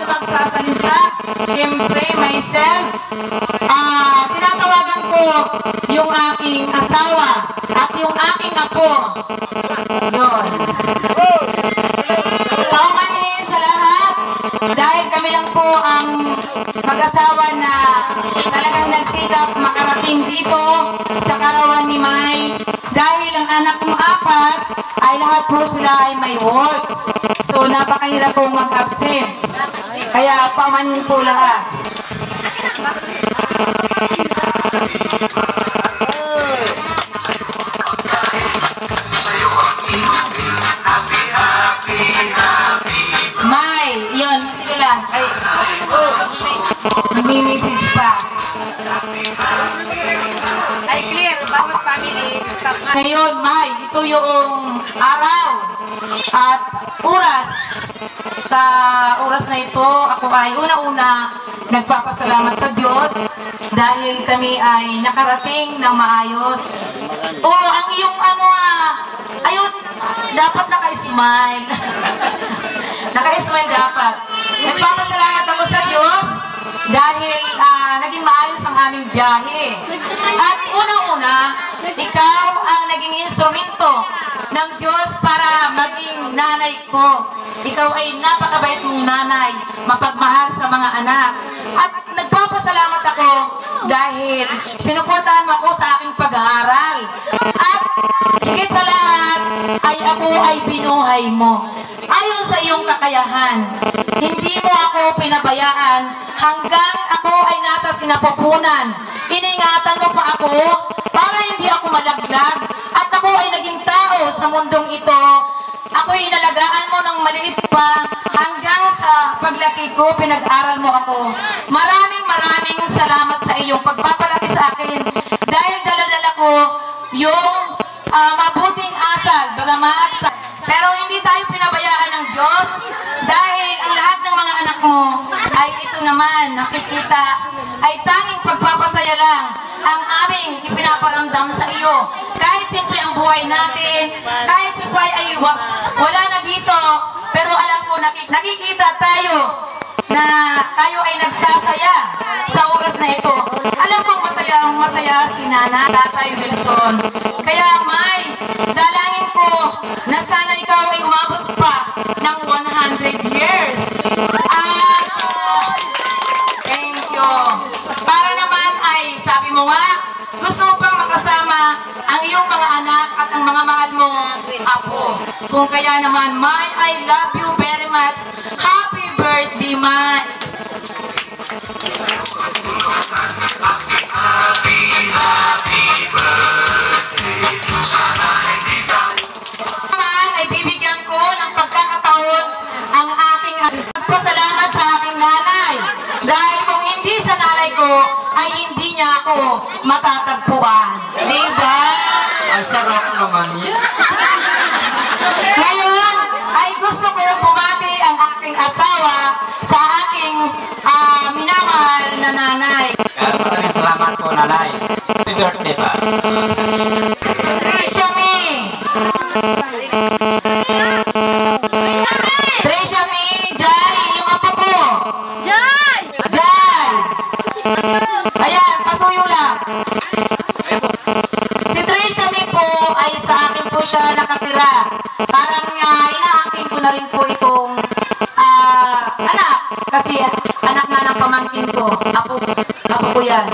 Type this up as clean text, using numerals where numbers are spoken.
magsasalita. Siyempre, myself, tinatawagan ko yung aking asawa at yung aking apo. Yun. Paumanin sa lahat, dahil kami lang po ang mag-asawa na talagang nagsikap makarating dito sa karawan ni May. Dahil ang anak kong apat ay lahat po sila ay may work. So napakahirap pong mag-absent. Kaya paumanin po lahat. May, yun, ito lang. Ay, nag-message pa. Ay, clear. Bawat family staff. Ngayon, May, ito yung araw at oras. Sa oras na ito, ako ay una-una nagpapasalamat sa Diyos dahil kami ay nakarating ng maayos. Ang iyong ayun, dapat naka-smile. Naka-smile dapat. Nagpapasalamat ako sa Diyos dahil naging maayos ang aming biyahe. At unang-una, ikaw ang naging instrumento ng Diyos para maging nanay ko. Ikaw ay napakabait mong nanay, mapagmahal sa mga anak. At nagpapasalamat ako dahil sinuportahan mo ako sa aking pag-aaral. At higit sa lahat, ay ako ay binuhay mo. Ayon sa iyong kakayahan, hindi mo ako pinabayaan hanggang ako ay nasa sinapupunan. Iningatan mo pa ako para hindi ako malaglag at ako ay naging tao sa mundong ito. Ako'y inalagaan mo ng maliit pa hanggang sa paglaki ko, pinag-aral mo ako. Maraming salamat sa iyong pagpapalaki sa akin dahil daladala ko yung mabuting asal, bagamat pero hindi tayo pinabayaan ng Diyos dahil ang lahat ng mga anak mo ay ito naman, nakikita, ay tanging pagpapasaya lang ang aming ipinaparamdam sa iyo. Kahit simple ang buhay natin, kahit simple ay wala na dito, pero alam ko nakikita tayo na tayo ay nagsasaya sa oras na ito. Alam kong masaya si Nana, Tatay Wilson. Kaya May, dalangin ko na sana ikaw ay umabot pa ng 100 years. At thank you. Para naman ay, sabi mo nga, gusto mo pang makasama ang iyong mga anak at ang mga mahal mong apo. Kung kaya naman, May, I love you very much. Happy birthday, May. Naman ay bibigyan ko ng pagkakataon ang aking pagpasalamat sa aking nanay. Dahil kung hindi sa nanay ko, ay hindi niya ako matatagpuan. Diba? Ang sarap naman yun. Ngayon, ay gusto ko bumati ang aking asawa sa aking minamahal na nanay. Maraming salamat po, nanay. Happy birthday ba? Trisha Mi! Trisha Mi! Jai! Yung apo ko! Jai! Jai! Ayan, pasuyo lang. Si Trisha Mi po ay sa akin po siya nakatira. Parang inaangkin ko na rin po itong anak. Kasi anak na ng pamangkin ko. Apo ko yan.